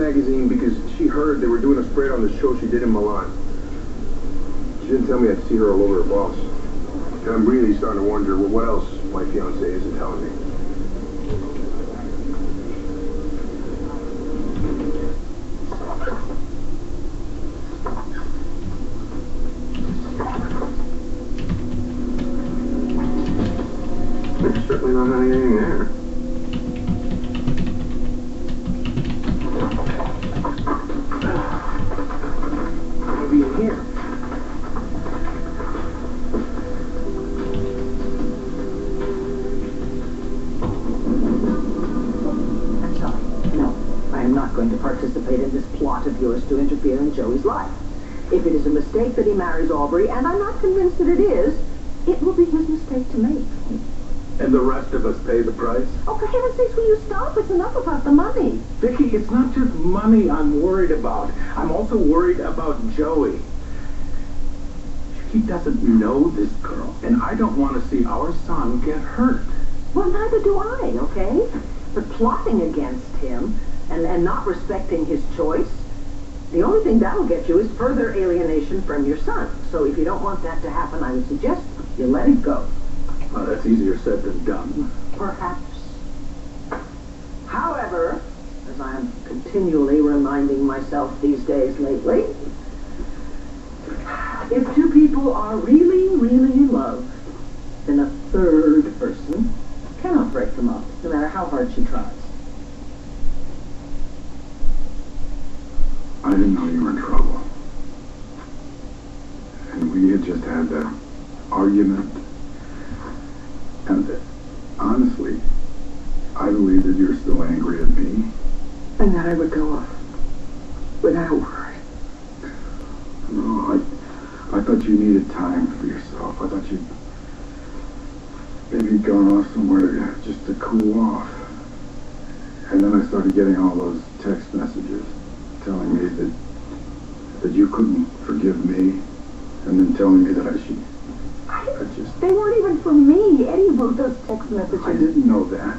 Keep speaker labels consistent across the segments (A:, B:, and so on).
A: magazine because she heard they were doing a spread on the show she did in Milan. She didn't tell me I'd see her all over her boss. And I'm really starting to wonder, well, what else my fiancé isn't telling me. There's certainly not anything there. Maybe in here.
B: I'm sorry. No, I am not going to participate in this plot of yours to interfere in Joey's life. If it is a mistake that he marries Aubrey, and I'm not convinced that it is, it will be his mistake to make.
A: And the rest of us pay the price?
B: Oh, for heaven's sakes, will you stop? It's enough about the money.
A: Vicky, it's not just money I'm worried about. I'm also worried about Joey. He doesn't know this girl, and I don't want to see our son get hurt.
B: Well, neither do I, okay? But plotting against him and not respecting his choice, the only thing that'll get you is further alienation from your son. So if you don't want that to happen, I would suggest you let it go.
A: Well, that's easier said than done.
B: Perhaps. However, as I'm continually reminding myself these days lately, if two people are really, really in love, then a third person cannot break them up, no matter how hard she tries.
A: I didn't know you were in trouble. And we had just had that argument. And honestly, I believe that you're still angry at me.
B: And that I would go off without a word.
A: No, I thought you needed time for yourself. I thought you'd maybe gone off somewhere just to cool off. And then I started getting all those text messages telling me that you couldn't forgive me, and then telling me that I should.
B: They weren't even for me. Eddie wrote those text messages.
A: I didn't know that.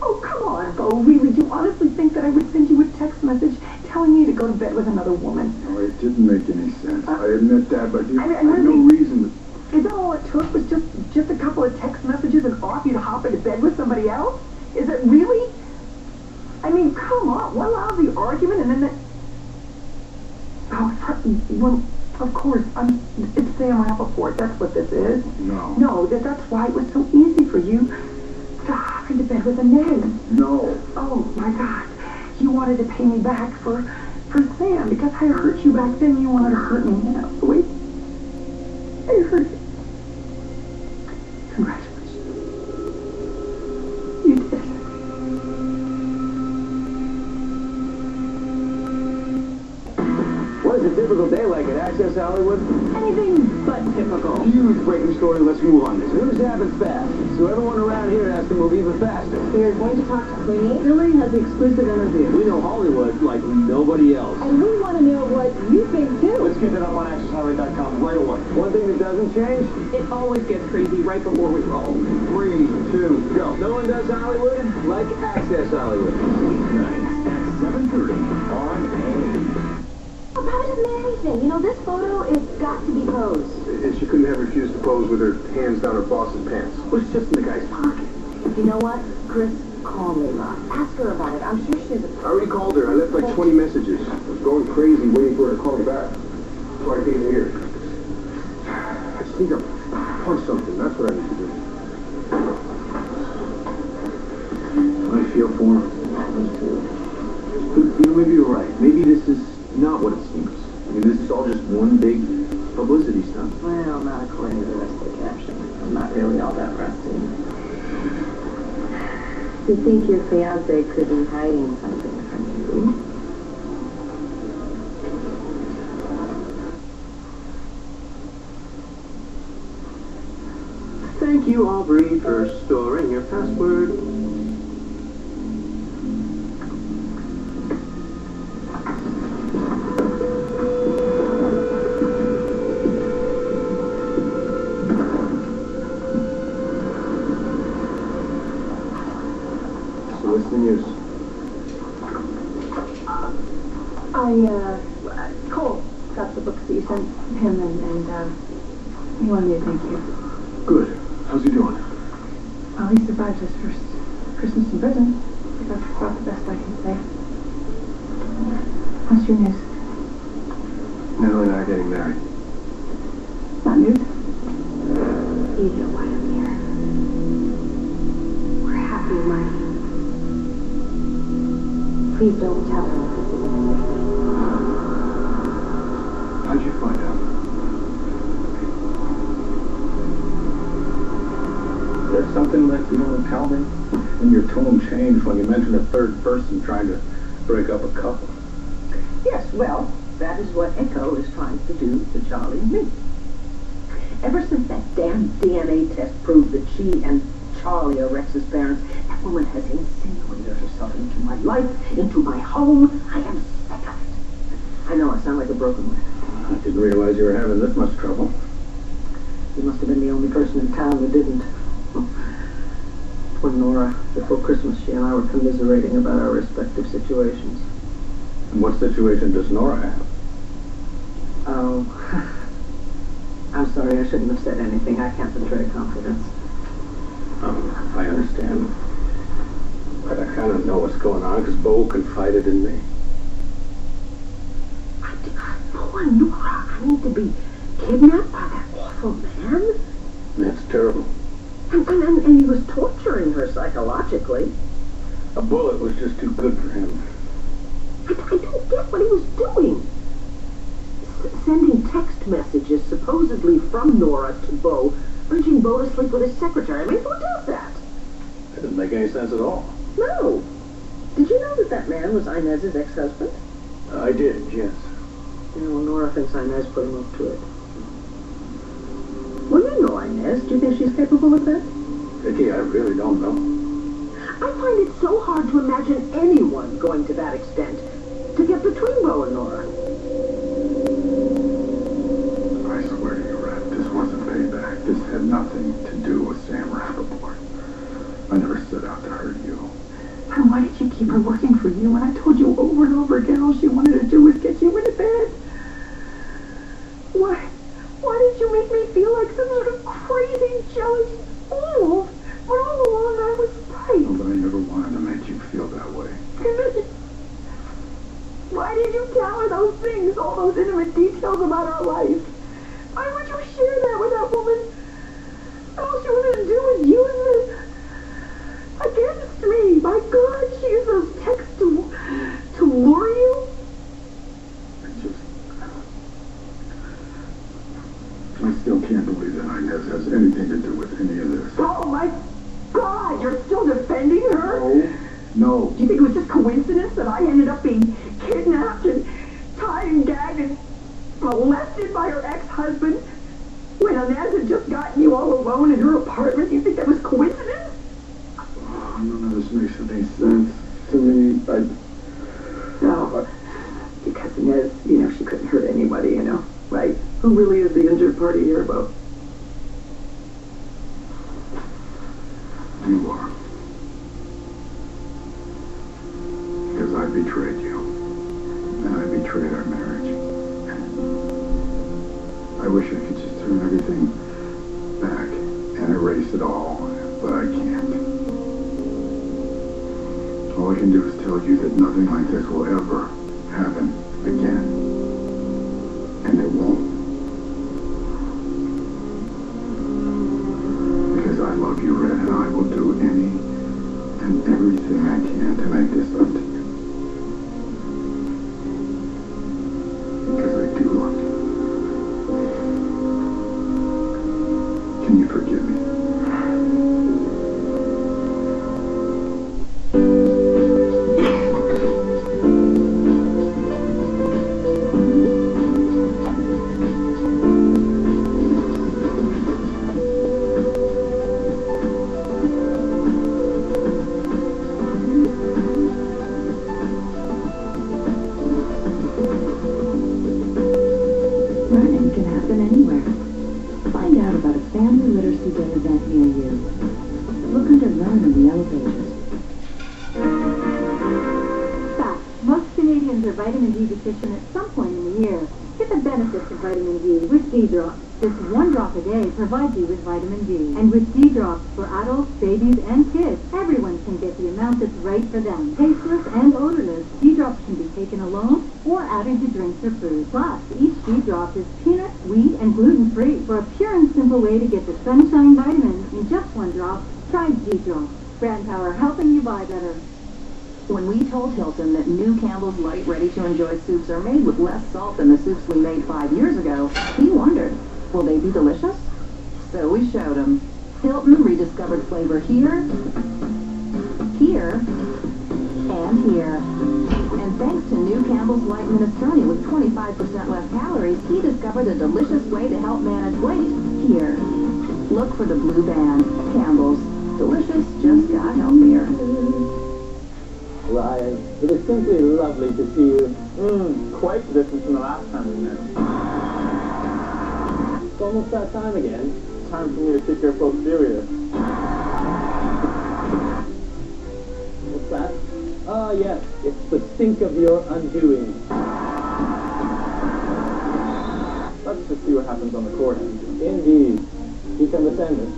B: Oh, come on, Bo. Really, do you honestly think that I would send you a text message telling me to go to bed with another woman?
A: No, it didn't make any sense. I admit that, but I had
B: really,
A: no reason to...
B: Is that all it took? Was just a couple of text messages and off you'd hop into bed with somebody else? Is it really? I mean, come on. One lousy argument and then that... Oh, well, of course, it's Sam Rappaport. That's what this is.
A: No.
B: No, that's why it was so easy for you to hop into bed with a man.
A: No.
B: Oh, my God. You wanted to pay me back for Sam because I hurt you back then. You wanted to hurt me now. Wait. I hurt you. Congratulations. You did it.
C: What is a typical day like at Access Hollywood?
B: Anything but typical.
C: Huge breaking story, let's move on. This news happens fast, so everyone around here has to move even faster.
B: We are going to talk to Queenie. Billy has the exclusive interview.
C: We know Hollywood like nobody else.
B: And we want to know what you think, too.
C: Let's get it up on AccessHollywood.com right away. One thing that doesn't change?
B: It always gets crazy right before we roll.
C: 3, 2, go. No one does Hollywood like Access Hollywood.
D: Weeknights at 7:30 on AIM.
E: Oh, that is amazing. You know, this photo, it's got to be posed.
A: And she couldn't have refused to pose with her hands down her boss's pants. It was just in the guy's pocket.
E: You know what? Chris, call Layla. Ask her about it. I'm sure she's a...
A: I already called her. I left like 20 messages. I was going crazy waiting for her to call me back. So I came here. I just need to punch something. That's what I need to do. I feel for him.
C: Me too. You know, maybe you're right. Maybe this is not what it seems. I mean, this is all just one big publicity stunt.
B: Well, not according to the rest of the caption. I'm not really all that rusty.
E: You think your fiancé could be hiding something from you?
C: Thank you, Aubrey, for storing your password.
A: So what's the news?
B: Cole got the books that you sent him, and he wanted me to thank you.
C: Good. How's he doing?
B: Well, he survived his first Christmas in prison. I think that's about the best I can say. What's your news?
C: Natalie and I are getting married.
B: Not news?
E: You know why I'm here. We're happy, Mike. Please don't tell her.
C: How'd you find out?
F: There's something that you want to tell me? And your tone changed when you mentioned a third person trying to break up a couple.
G: Yes, well, that is what Echo is trying to do to Charlie and me. Ever since that damn DNA test proved that she and Charlie are Rex's parents, that woman has insinuated herself into my life, into my home. I am sick of it. I know I sound like a broken record.
F: I didn't realize you were having this much trouble.
G: You must have been the only person in town who didn't. When Nora, before Christmas, she and I were commiserating about our respective situations.
F: And what situation does Nora have?
G: Oh, I'm sorry, I shouldn't have said anything. I can't betray confidence.
F: I understand. But I kind of know what's going on because Bo confided in me.
G: Poor Nora, I mean, to be kidnapped by that awful man?
F: That's terrible.
G: And he was torturing her psychologically.
F: A bullet was just too good for him.
G: I don't get what he was doing. Sending text messages supposedly from Nora to Bo, urging Bo to sleep with his secretary. I mean, who does that?
F: That doesn't make any sense at all.
G: No. Did you know that man was Inez's ex-husband?
F: I did, yes.
G: You know, Nora thinks Inez put him up to it. Well, you know Inez. Do you think she's capable of that?
F: Vicky, I really don't know.
G: I find it so hard to imagine anyone going to that extent to get between Bo and Nora.
A: I swear to you, Red, this wasn't payback. This had nothing to do with Sam Rappaport. I never set out to hurt you.
B: Then why did you keep her working for you when I told you over and over again all she wanted to do was get you into bed? Why did you make me feel like some sort of crazy, jealous fool? When all along I was right.
A: Oh, but I never wanted to make you feel that way.
B: Why did you tell her those things, all those intimate details about our life? Why would you share that with that woman? All she wanted to do was use it against me. My God, she used those texts to lure you?
A: I still can't believe that Inez has anything to do with any of this.
B: Oh my God, you're still defending her?
A: No.
B: Do you think it was just coincidence that I ended up being kidnapped and tied and gagged and molested by her ex-husband when Inez had just gotten you all alone in her apartment? Do you think that was coincidence?
A: Oh, none of this makes any sense to me.
B: No, because Inez, she couldn't hurt anybody, right? Who really is the injured party here, Bo?
A: You are. Because I betrayed you. And I betrayed our marriage. I wish I could just turn everything back and erase it all, but I can't. All I can do is tell you that nothing like this will ever happen again. And it won't. Because I love you, Red, and I will do any and everything I can to make this up to you. Because I do love you. Can you forgive me?
E: Learning can happen anywhere. Find out about a family literacy day event near you. Look under Learn in the Yellow Pages.
B: That must be
E: Canadians are vitamin D deficient at some point in the year. Get the benefits of vitamin D with D-Drops. Just 1 drop a day provides you with vitamin D. And with D-Drops for adults, babies, and kids, everyone can get the amount that's right for them. Tasteless and odorless, D-Drops can be taken alone or added to drinks or food. Plus, each D-Drop is peanut, wheat, and gluten-free for a pure and simple way to get the sunshine vitamins in just 1 drop. Try D-Drops. Brand power, helping you buy better.
G: When we told Hilton that new Campbell's Light ready-to-enjoy soups are made with less salt than the soups we made 5 years ago, he wondered, will they be delicious? So we showed him. Hilton rediscovered flavor here, here, and here. And thanks to new Campbell's Light Minestrone with 25% less calories, he discovered a delicious way to help manage weight here. Look for the blue band. Campbell's. Delicious just got healthier.
H: Ryan, it is simply lovely to see you. Quite different from the last time we met. It's almost that time again. Time for me to kick your posterior. What's that? Ah, yes, it's the stink of your undoing. Let's just see what happens on the court. Indeed. He can defend it.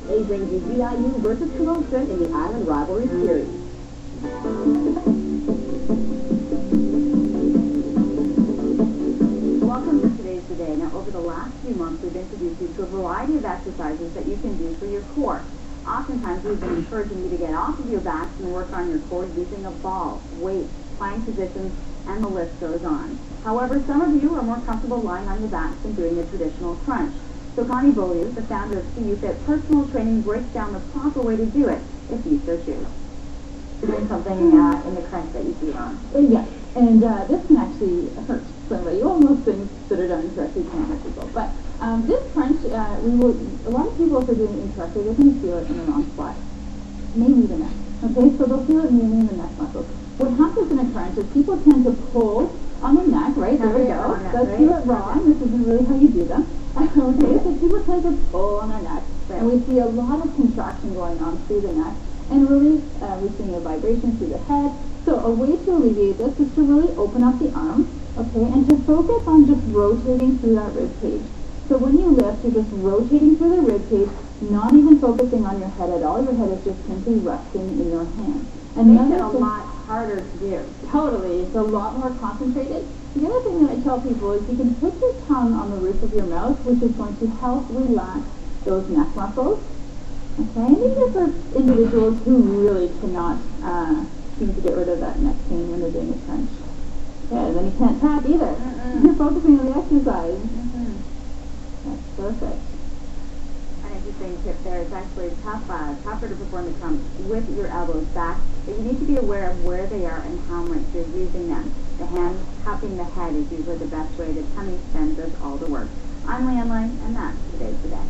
E: They bring you VIU versus Kenosha in the Island Rivalry Series. Welcome to Today's Today. Now, over the last few months, we've introduced you to a variety of exercises that you can do for your core. Oftentimes, we've been encouraging you to get off of your backs and work on your core using a ball, weights, plank positions, and the list goes on. However, some of you are more comfortable lying on your backs and doing a traditional crunch. So Connie Beaulieu, the founder of CU Fit Personal Training, breaks down the proper way to do it, if you so choose. You're doing something in the crunch that you see on.
I: Yes, and this can actually hurt somebody. Well, most things that are done incorrectly can hurt people. But this crunch, a lot of people, if they're doing it incorrectly, they're going to feel it in the wrong spot. Maybe the neck. Okay, so they'll feel it mainly in the neck muscles. What happens in a crunch is people tend to pull on the neck, right? There we go. Let's do it wrong. This isn't really how you do them. Okay, so people tend to pull on their neck, and we see a lot of contraction going on through the neck, and release, we're seeing a vibration through the head. So a way to alleviate this is to really open up the arms, okay, and to focus on just rotating through that rib cage. So when you lift, you're just rotating through the rib cage, not even focusing on your head at all. Your head is just simply resting in your hand.
E: And makes it a lot harder to do.
I: Totally. It's a lot more concentrated. The other thing that I tell people is you can put your tongue on the roof of your mouth, which is going to help relax those neck muscles. Okay, and these are for individuals who really cannot seem to get rid of that neck pain when they're doing a crunch. Yeah, and then you can't tap either. You're focusing on the exercise. That's perfect.
E: An interesting tip there. It's actually tougher to perform the crunch with your elbows back, but you need to be aware of where they are and how much you're using them. The hand cupping the head is usually the best way. The tummy extend does all the work. I'm Leanne Lang, and that's Today's Today.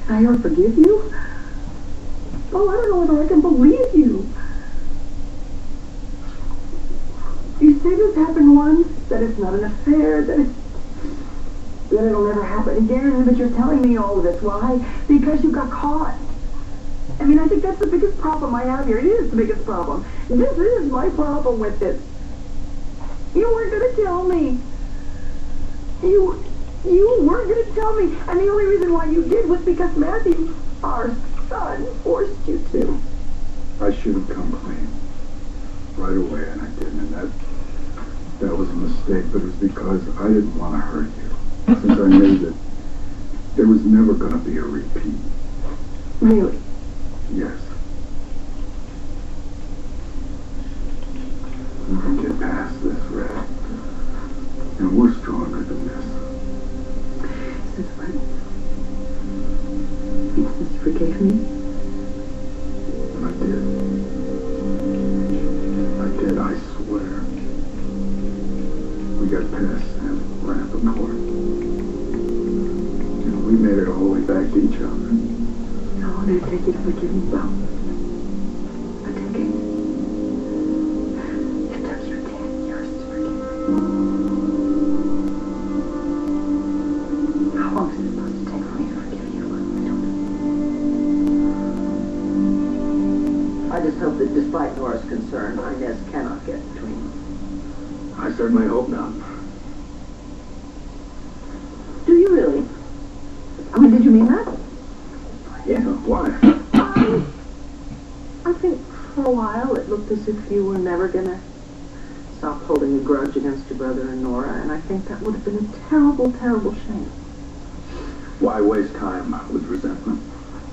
B: Can I ever forgive you? Oh, I don't know whether I can believe you. You say this happened once, that it's not an affair, that it'll never happen again, but you're telling me all of this. Why? Because you got caught. I mean, I think that's the biggest problem I have here. It is the biggest problem. This is my problem with this. You weren't going to tell me. You weren't going to tell me. And the only reason why you did was because Matthew, our son, forced you to.
A: I should have come clean right away, and I didn't. And that was a mistake, but it was because I didn't want to hurt you. Since I knew that there was never going to be a repeat.
B: Really?
A: Yes. We can get past this, Red. And we're stronger than this.
B: Since when? Since you forgave me?
A: I did, I swear. We got past and ran up a court. And we made it all the way back to each other.
B: How long did it take you to forgive me? Well, a decade. It took you 10 years to forgive me. How long is it supposed to take for me to forgive you? I don't know.
G: just hope that despite Nora's concern, Inez cannot get between them.
F: I certainly hope not.
G: Do you really? I mean, did you mean that?
F: Yeah, why?
G: I think for a while it looked as if you were never gonna stop holding a grudge against your brother and Nora, and I think that would have been a terrible, terrible shame.
F: Why waste time with resentment?